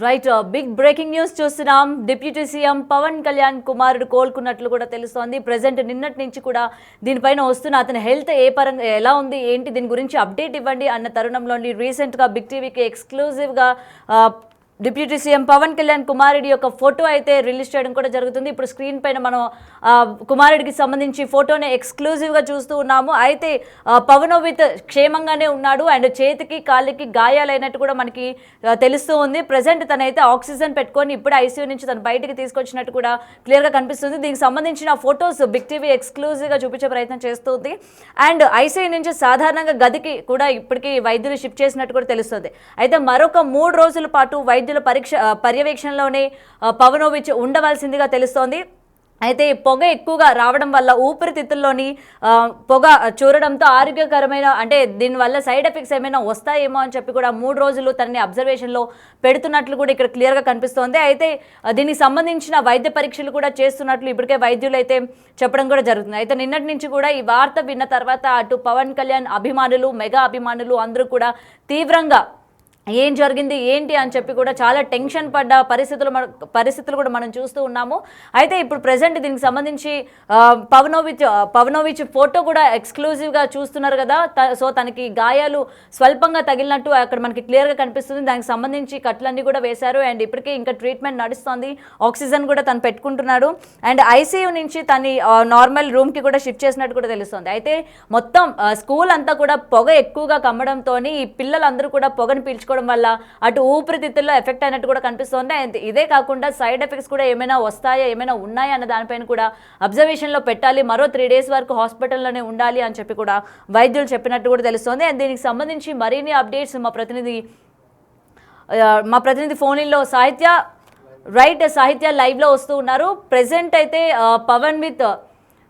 Right big breaking news చూస్తున్నాం. Deputy CM Pawan Kalyan కుమారుడు కోలుకున్నట్లు కూడా తెలుస్తోంది. ప్రెసెంట్ నిన్నటి నుంచి కూడా దీనిపైన వస్తున్న అతని హెల్త్ ఏ పరంగా ఎలా ఉంది ఏంటి దీని గురించి అప్డేట్ ఇవ్వండి అన్న తరుణంలోని రీసెంట్గా బిగ్ టీవీకి ఎక్స్క్లూజివ్గా డిప్యూటీ సీఎం పవన్ కళ్యాణ్ కుమారుడి యొక్క ఫోటో అయితే రిలీజ్ చేయడం కూడా జరుగుతుంది. ఇప్పుడు స్క్రీన్ పైన మనం కుమారుడికి సంబంధించి ఫోటోని ఎక్స్క్లూజివ్గా చూస్తూ ఉన్నాము. అయితే పవనోవిత్ క్షేమంగానే ఉన్నాడు అండ్ చేతికి కాళ్ళకి గాయాలైనట్టు కూడా మనకి తెలుస్తూ ఉంది. ప్రజెంట్ తనైతే ఆక్సిజన్ పెట్టుకొని ఇప్పుడు ఐసీయూ నుంచి తను బయటికి తీసుకొచ్చినట్టు కూడా క్లియర్గా కనిపిస్తుంది. దీనికి సంబంధించిన ఫొటోస్ బిగ్ టీవీ ఎక్స్క్లూజివ్గా చూపించే ప్రయత్నం చేస్తుంది. అండ్ ఐసీయూ నుంచి సాధారణంగా గదికి కూడా ఇప్పటికీ వైద్యులు షిఫ్ట్ చేసినట్టు కూడా తెలుస్తుంది. అయితే మరొక 3 రోజుల పాటు వైద్యుల పర్యవేక్షణలోనే పవనోవిచ్ ఉండవలసిందిగా తెలుస్తోంది. అయితే పొగ ఎక్కువగా రావడం వల్ల ఊపిరితిత్తుల్లోని పొగ చూరడంతో ఆరోగ్యకరమైన అంటే దీనివల్ల సైడ్ ఎఫెక్ట్స్ ఏమైనా వస్తాయేమో అని చెప్పి కూడా 3 రోజులు తనని అబ్జర్వేషన్లో పెడుతున్నట్లు కూడా ఇక్కడ క్లియర్గా కనిపిస్తోంది. అయితే దీనికి సంబంధించిన వైద్య పరీక్షలు కూడా చేస్తున్నట్లు ఇప్పటికే వైద్యులు అయితే చెప్పడం కూడా జరుగుతుంది. అయితే నిన్నటి నుంచి కూడా ఈ వార్త విన్న తర్వాత అటు పవన్ కళ్యాణ్ అభిమానులు మెగా అభిమానులు అందరూ కూడా తీవ్రంగా ఏం జరిగింది ఏంటి అని చెప్పి కూడా చాలా టెన్షన్ పడ్డ పరిస్థితులు కూడా మనం చూస్తూ ఉన్నాము. అయితే ఇప్పుడు ప్రెసెంట్ దీనికి సంబంధించి పవనోవిచ్ ఫోటో కూడా ఎక్స్క్లూజివ్గా చూస్తున్నారు కదా. సో తనకి గాయాలు స్వల్పంగా తగిలినట్టు అక్కడ మనకి క్లియర్గా కనిపిస్తుంది. దానికి సంబంధించి కట్లన్నీ కూడా వేశారు అండ్ ఇప్పటికే ఇంకా ట్రీట్మెంట్ నడుస్తుంది. ఆక్సిజన్ కూడా తను పెట్టుకుంటున్నాడు అండ్ ఐసీయూ నుంచి తను నార్మల్ రూమ్కి కూడా షిఫ్ట్ చేసినట్టు కూడా తెలుస్తుంది. అయితే మొత్తం స్కూల్ అంతా కూడా పొగ ఎక్కువగా కమ్మడంతో ఈ పిల్లలందరూ కూడా పొగను పీల్చుకోవడం వల్ల అటు ఊపిరితిత్తుల్లో ఎఫెక్ట్ అయినట్టు కూడా కనిపిస్తుంది. అండ్ ఇదే కాకుండా సైడ్ ఎఫెక్ట్స్ కూడా ఏమైనా వస్తాయా ఏమైనా ఉన్నాయా అన్న దానిపైన కూడా అబ్జర్వేషన్లో పెట్టాలి. మరో 3 days వరకు హాస్పిటల్లోనే ఉండాలి అని చెప్పి కూడా వైద్యులు చెప్పినట్టు కూడా తెలుస్తుంది. అండ్ దీనికి సంబంధించి మరిన్ని అప్డేట్స్ మా ప్రతినిధి ఫోన్ ఇన్లో సాహిత్య లైవ్లో వస్తూ ఉన్నారు. ప్రెజెంట్ అయితే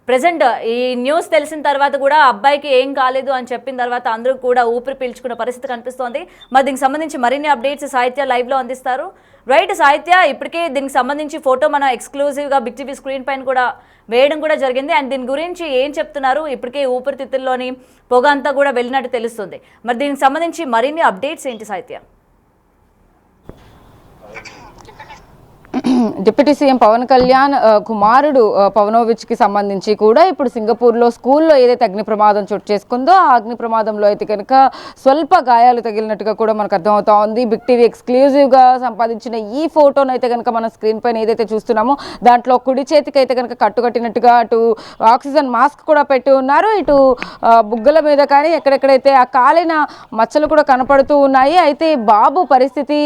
ప్రజెంట్ ఈ న్యూస్ తెలిసిన తర్వాత కూడా అబ్బాయికి ఏం కాలేదు అని చెప్పిన తర్వాత అందరూ కూడా ఊపిరి పీల్చుకున్న పరిస్థితి కనిపిస్తోంది. మరి దీనికి సంబంధించి మరిన్ని అప్డేట్స్ సాహిత్య లైవ్లో అందిస్తారు. రైట్ సాహిత్య, ఇప్పటికే దీనికి సంబంధించి ఫోటో మనం ఎక్స్క్లూజివ్గా బిగ్ టీవీ స్క్రీన్ పైన కూడా వేయడం కూడా జరిగింది. అండ్ దీని గురించి ఏం చెప్తున్నారు? ఇప్పటికే ఊపిరితిత్తుల్లోని పొగ అంతా కూడా వెళ్ళినట్టు తెలుస్తుంది. మరి దీనికి సంబంధించి మరిన్ని అప్డేట్స్ ఏంటి సాహిత్య? డిప్యూటీ సీఎం పవన్ కళ్యాణ్ కుమారుడు పవనోవిచ్కి సంబంధించి కూడా ఇప్పుడు సింగపూర్లో స్కూల్లో ఏదైతే అగ్ని ప్రమాదం చోటు చేసుకుందో ఆ అగ్ని ప్రమాదంలో అయితే కనుక స్వల్ప గాయాలు తగిలినట్టుగా కూడా మనకు అర్థమవుతా ఉంది. బిగ్ టీవీ ఎక్స్క్లూజివ్గా సంపాదించిన ఈ ఫోటోను అయితే కనుక మన స్క్రీన్ పైన ఏదైతే చూస్తున్నామో దాంట్లో కుడి చేతికి అయితే కనుక కట్టుకట్టినట్టుగా అటు ఆక్సిజన్ మాస్క్ కూడా పెట్టి ఉన్నారు. ఇటు బుగ్గల మీద కానీ ఎక్కడెక్కడైతే ఆ కాలిన మచ్చలు కూడా కనపడుతూ ఉన్నాయి. అయితే బాబు పరిస్థితి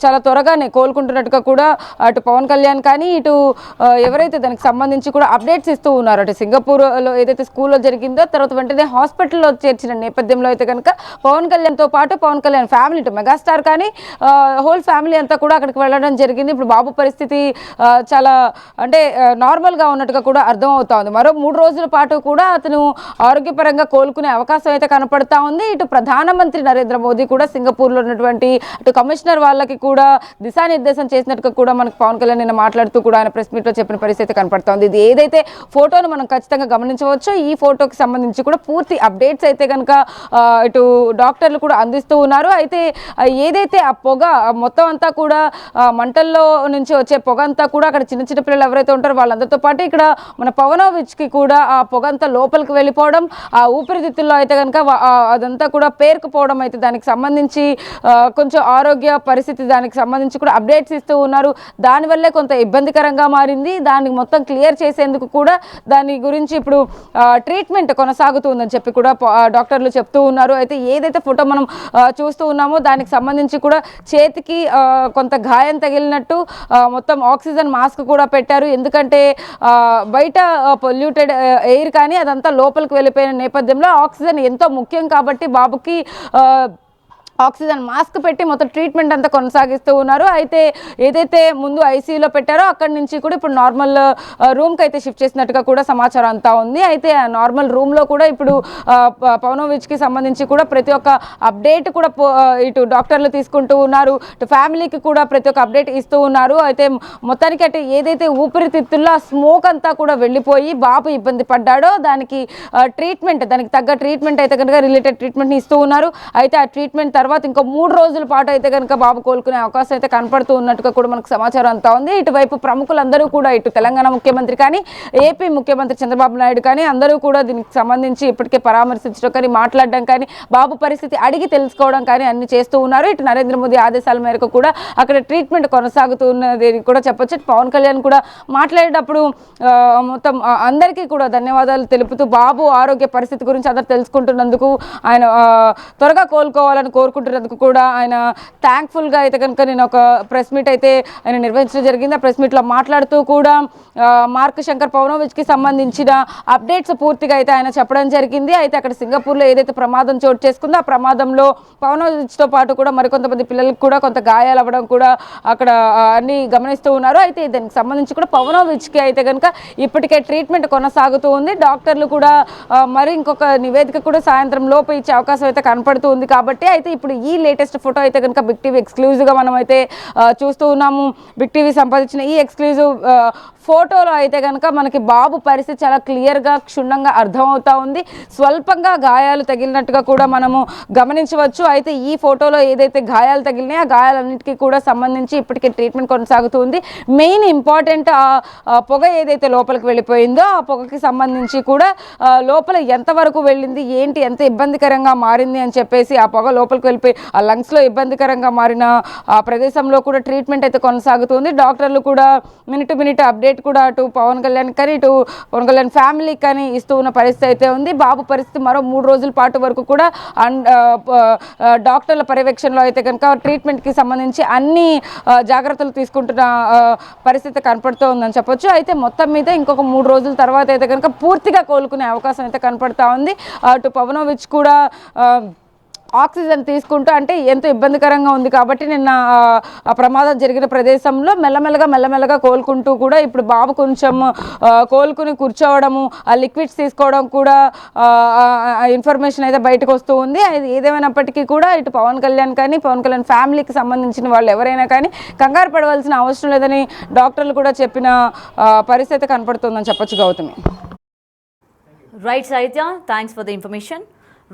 చాలా త్వరగానే కోలుకుంటున్నట్టుగా కూడా అటు పవన్ కళ్యాణ్ కానీ ఇటు ఎవరైతే దానికి సంబంధించి కూడా అప్డేట్స్ ఇస్తూ ఉన్నారు. అటు సింగపూర్లో ఏదైతే స్కూల్లో జరిగిందో తర్వాత వెంటనే హాస్పిటల్లో చేర్చిన నేపథ్యంలో అయితే కనుక పవన్ కళ్యాణ్తో పాటు పవన్ కళ్యాణ్ ఫ్యామిలీ ఇటు మెగాస్టార్ కానీ హోల్ ఫ్యామిలీ అంతా కూడా అక్కడికి వెళ్ళడం జరిగింది. ఇప్పుడు బాబు పరిస్థితి చాలా అంటే నార్మల్గా ఉన్నట్టుగా కూడా అర్థమవుతా ఉంది. మరో 3 రోజుల పాటు కూడా అతను ఆరోగ్యపరంగా కోలుకునే అవకాశం అయితే కనపడతా ఉంది. ఇటు ప్రధానమంత్రి నరేంద్ర మోదీ కూడా సింగపూర్లో ఉన్నటువంటి అటు కమిషనర్ వాళ్ళకి కూడా దిశానిర్దేశం చేసినట్టుగా కూడా మనకు పవన్ కళ్యాణ్ నిన్న మాట్లాడుతూ కూడా ఆయన ప్రెస్ మీట్లో చెప్పిన పరిస్థితి కనపడుతోంది. ఇది ఏదైతే ఫోటోను మనం ఖచ్చితంగా గమనించవచ్చో ఈ ఫోటోకి సంబంధించి కూడా పూర్తి అప్డేట్స్ అయితే కనుక ఇటు డాక్టర్లు కూడా అందిస్తూ ఉన్నారు. అయితే ఏదైతే ఆ పొగ మొత్తం అంతా కూడా మంటల్లో నుంచి వచ్చే పొగ అంతా కూడా అక్కడ చిన్న చిన్న పిల్లలు ఎవరైతే ఉంటారో వాళ్ళందరితో పాటు ఇక్కడ మన పవనోవిచ్కి కూడా ఆ పొగ అంతా లోపలికి వెళ్ళిపోవడం, ఆ ఊపిరితిత్తుల్లో అయితే కనుక అదంతా కూడా పేరుకుపోవడం అయితే దానికి సంబంధించి కొంచెం ఆరోగ్య పరిస్థితి దానికి సంబంధించి కూడా అప్డేట్స్ ఇస్తూ ఉన్నారు. దానివల్లే కొంత ఇబ్బందికరంగా మారింది. దానికి మొత్తం క్లియర్ చేసేందుకు కూడా దాని గురించి ఇప్పుడు ట్రీట్మెంట్ కొనసాగుతుందని చెప్పి కూడా డాక్టర్లు చెప్తూ ఉన్నారు. అయితే ఏదైతే ఫోటో మనం చూస్తూ ఉన్నామో దానికి సంబంధించి కూడా చేతికి కొంత గాయం తగిలినట్టు మొత్తం ఆక్సిజన్ మాస్క్ కూడా పెట్టారు. ఎందుకంటే బయట పొల్యూటెడ్ ఎయిర్ కానీ అదంతా లోపలికి వెళ్ళిపోయిన నేపథ్యంలో ఆక్సిజన్ ఎంతో ముఖ్యం కాబట్టి బాబుకి ఆక్సిజన్ మాస్క్ పెట్టి మొత్తం ట్రీట్మెంట్ అంతా కొనసాగిస్తూ ఉన్నారు. అయితే ఏదైతే ముందు ఐసీయూలో పెట్టారో అక్కడి నుంచి కూడా ఇప్పుడు నార్మల్ రూమ్కి అయితే షిఫ్ట్ చేసినట్టుగా కూడా సమాచారం అంతా ఉంది. అయితే ఆ నార్మల్ రూమ్లో కూడా ఇప్పుడు పవనోవిచ్కి సంబంధించి కూడా ప్రతి ఒక్క అప్డేట్ కూడా ఇటు డాక్టర్లు తీసుకుంటూ ఉన్నారు. ఇటు ఫ్యామిలీకి కూడా ప్రతి ఒక్క అప్డేట్ ఇస్తూ ఉన్నారు. అయితే మొత్తానికి అంటే ఏదైతే ఊపిరితిత్తుల్లో స్మోక్ అంతా కూడా వెళ్ళిపోయి బాబు ఇబ్బంది పడ్డాడో దానికి ట్రీట్మెంట్ దానికి తగ్గ ట్రీట్మెంట్ అయితే కనుక రిలేటెడ్ ట్రీట్మెంట్ని ఇస్తూ ఉన్నారు. అయితే ఆ ట్రీట్మెంట్ తర్వాత తర్వాత ఇంకో 3 రోజుల పాటు అయితే కనుక బాబు కోలుకునే అవకాశం అయితే కనపడుతూ ఉన్నట్టుగా కూడా మనకు సమాచారం అంతా ఉంది. ఇటువైపు ప్రముఖులందరూ కూడా ఇటు తెలంగాణ ముఖ్యమంత్రి కానీ ఏపీ ముఖ్యమంత్రి చంద్రబాబు నాయుడు కానీ అందరూ కూడా దీనికి సంబంధించి ఇప్పటికే పరామర్శించడం కానీ మాట్లాడడం కానీ బాబు పరిస్థితి అడిగి తెలుసుకోవడం కానీ అన్ని చేస్తూ ఉన్నారు. ఇటు నరేంద్ర మోదీ ఆదేశాల మేరకు కూడా అక్కడ ట్రీట్మెంట్ కొనసాగుతూ ఉన్నది కూడా చెప్పొచ్చు. పవన్ కళ్యాణ్ కూడా మాట్లాడేటప్పుడు మొత్తం అందరికీ కూడా ధన్యవాదాలు తెలుపుతూ బాబు ఆరోగ్య పరిస్థితి గురించి అందరూ తెలుసుకుంటున్నందుకు ఆయన త్వరగా కోలుకోవాలని కోరుకుంటున్నందుకు కూడా ఆయన థ్యాంక్ఫుల్గా అయితే కనుక నేను ఒక ప్రెస్ మీట్ అయితే ఆయన నిర్వహించడం జరిగింది. ఆ ప్రెస్ మీట్లో మాట్లాడుతూ కూడా మార్క్ శంకర్ పవనోవిచ్కి సంబంధించిన అప్డేట్స్ పూర్తిగా అయితే ఆయన చెప్పడం జరిగింది. అయితే అక్కడ సింగపూర్లో ఏదైతే ప్రమాదం చోటు చేసుకుందో ఆ ప్రమాదంలో పవనోవిచ్తో పాటు కూడా మరికొంతమంది పిల్లలకు కూడా కొంత గాయాలు అవ్వడం కూడా అక్కడ అన్ని గమనిస్తూ ఉన్నారు. అయితే దానికి సంబంధించి కూడా పవనోవిచ్కి అయితే కనుక ఇప్పటికే ట్రీట్మెంట్ కొనసాగుతూ ఉంది. డాక్టర్లు కూడా మరి ఇంకొక నివేదిక కూడా సాయంత్రం లోపు ఇచ్చే అవకాశం అయితే కనపడుతూ ఉంది. కాబట్టి అయితే ఇప్పుడు ఈ లేటెస్ట్ ఫోటో అయితే కనుక బిగ్ టీవీ ఎక్స్క్లూజివ్గా మనం అయితే చూస్తూ ఉన్నాము. బిగ్ టీవీ సంపాదించిన ఈ ఎక్స్క్లూజివ్ ఫోటోలో అయితే కనుక మనకి బాబు పరిస్థితి చాలా క్లియర్గా క్షుణ్ణంగా అర్థమవుతా ఉంది. స్వల్పంగా గాయాలు తగిలినట్టుగా కూడా మనము గమనించవచ్చు. అయితే ఈ ఫోటోలో ఏదైతే గాయాలు తగిలినాయో ఆ గాయాలన్నిటికీ కూడా సంబంధించి ఇప్పటికే ట్రీట్మెంట్ కొనసాగుతుంది. మెయిన్ ఇంపార్టెంట్ పొగ ఏదైతే లోపలికి వెళ్ళిపోయిందో ఆ పొగకి సంబంధించి కూడా లోపల ఎంతవరకు వెళ్ళింది ఏంటి ఎంత ఇబ్బందికరంగా మారింది అని చెప్పేసి ఆ పొగ లోపలికి వెళ్ళిపోయి ఆ లంగ్స్లో ఇబ్బందికరంగా మారిన ఆ ప్రదేశంలో కూడా ట్రీట్మెంట్ అయితే కొనసాగుతుంది. డాక్టర్లు కూడా మినిట్ టు మినిట్ అప్డేట్ కూడా అటు పవన్ కళ్యాణ్ కానీ ఇటు పవన్ కళ్యాణ్ ఫ్యామిలీ కానీ ఇస్తూ ఉన్న పరిస్థితి అయితే ఉంది. బాబు పరిస్థితి మరో 3 రోజుల పాటు వరకు కూడా డాక్టర్ల పర్యవేక్షణలో అయితే కనుక ట్రీట్మెంట్కి సంబంధించి అన్ని జాగ్రత్తలు తీసుకుంటున్న పరిస్థితి కనపడుతూ ఉందని చెప్పొచ్చు. అయితే మొత్తం మీద ఇంకొక 3 రోజుల తర్వాత అయితే కనుక పూర్తిగా కోలుకునే అవకాశం అయితే కనపడతా ఉంది. అటు పవనోవిచ్ కూడా ఆక్సిజన్ తీసుకుంటూ అంటే ఎంతో ఇబ్బందికరంగా ఉంది కాబట్టి నిన్న ఆ ప్రమాదం జరిగిన ప్రదేశంలో మెల్లమెల్లగా కోలుకుంటూ కూడా ఇప్పుడు బాబు కొంచెం కోలుకుని కూర్చోవడము ఆ లిక్విడ్స్ తీసుకోవడం కూడా ఇన్ఫర్మేషన్ అయితే బయటకు వస్తూ ఉంది. అది ఏదేమైనప్పటికీ కూడా ఇటు పవన్ కళ్యాణ్ కానీ పవన్ కళ్యాణ్ ఫ్యామిలీకి సంబంధించిన వాళ్ళు ఎవరైనా కానీ కంగారు పడవలసిన అవసరం లేదని డాక్టర్లు కూడా చెప్పిన పరిస్థితి కనపడుతుందని చెప్పొచ్చు. గౌతమి. రైట్ సాహిత్య, thanks for the information.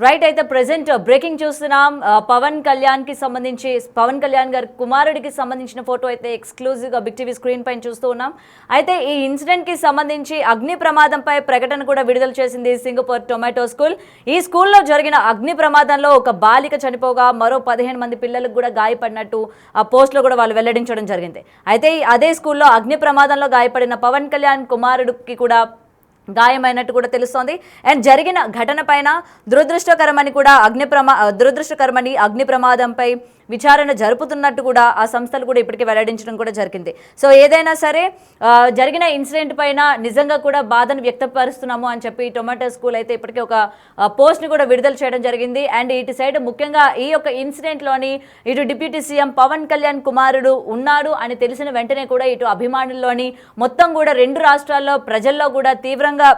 Right, అయితే ప్రజెంట్ బ్రేకింగ్ చూస్తున్నాం. పవన్ కళ్యాణ్ గారి కుమారుడికి సంబంధించిన ఫోటో అయితే ఎక్స్క్లూజివ్గా బిగ్ టీవీ స్క్రీన్ పైన చూస్తూ ఉన్నాం. అయితే ఈ ఇన్సిడెంట్కి సంబంధించి అగ్ని ప్రమాదంపై ప్రకటన కూడా విడుదల చేసింది సింగపూర్ టొమాటో స్కూల్. ఈ స్కూల్లో జరిగిన అగ్ని ప్రమాదంలో ఒక బాలిక చనిపోగా మరో 15 మంది పిల్లలకు కూడా గాయపడినట్టు ఆ పోస్ట్లో కూడా వాళ్ళు వెల్లడించడం జరిగింది. అయితే అదే స్కూల్లో అగ్ని ప్రమాదంలో గాయపడిన పవన్ కళ్యాణ్ కుమారుడికి కూడా గాయమైనట్టు కూడా తెలుస్తోంది. అండ్ జరిగిన ఘటన పైన దురదృష్టకరమని అగ్ని ప్రమాదంపై విచారణ జరుపుతున్నట్టు కూడా ఆ సంస్థలు కూడా ఇప్పటికే వెల్లడించడం కూడా జరిగింది. సో ఏదైనా సరే జరిగిన ఇన్సిడెంట్ పైన నిజంగా కూడా బాధను వ్యక్తపరుస్తున్నాము అని చెప్పి టొమాటో స్కూల్ అయితే ఇప్పటికే ఒక పోస్ట్ని కూడా విడుదల చేయడం జరిగింది. అండ్ ఇటు సైడ్ ముఖ్యంగా ఈ యొక్క ఇన్సిడెంట్లోని ఇటు డిప్యూటీ సీఎం పవన్ కళ్యాణ్ కుమారుడు ఉన్నాడు అని తెలిసిన వెంటనే కూడా ఇటు అభిమానుల్లోని మొత్తం కూడా 2 రాష్ట్రాల్లో ప్రజల్లో కూడా తీవ్రంగా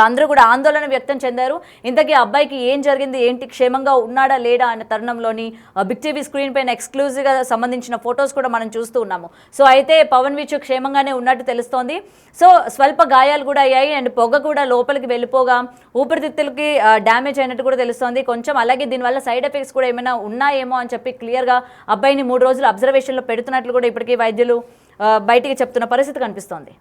అందరూ కూడా ఆందోళన వ్యక్తం చెందారు. ఇంతకీ అబ్బాయికి ఏం జరిగింది ఏంటి, క్షేమంగా ఉన్నాడా లేడా అనే తరుణంలోని బిగ్ టీవీ స్క్రీన్ పైన ఎక్స్క్లూజివ్గా సంబంధించిన ఫొటోస్ కూడా మనం చూస్తూ ఉన్నాము. సో అయితే పవన్ విచ్ క్షేమంగానే ఉన్నట్టు తెలుస్తోంది. సో స్వల్ప గాయాలు కూడా అయ్యాయి అండ్ పొగ కూడా లోపలికి వెళ్ళిపోగా ఊపిరితిత్తులకి డ్యామేజ్ అయినట్టు కూడా తెలుస్తోంది కొంచెం. అలాగే దీనివల్ల సైడ్ ఎఫెక్ట్స్ కూడా ఏమైనా ఉన్నాయేమో అని చెప్పి క్లియర్గా అబ్బాయిని 3 రోజులు అబ్జర్వేషన్లో పెడుతున్నట్లు కూడా ఇప్పటికీ వైద్యులు బయటికి చెప్తున్న పరిస్థితి కనిపిస్తోంది.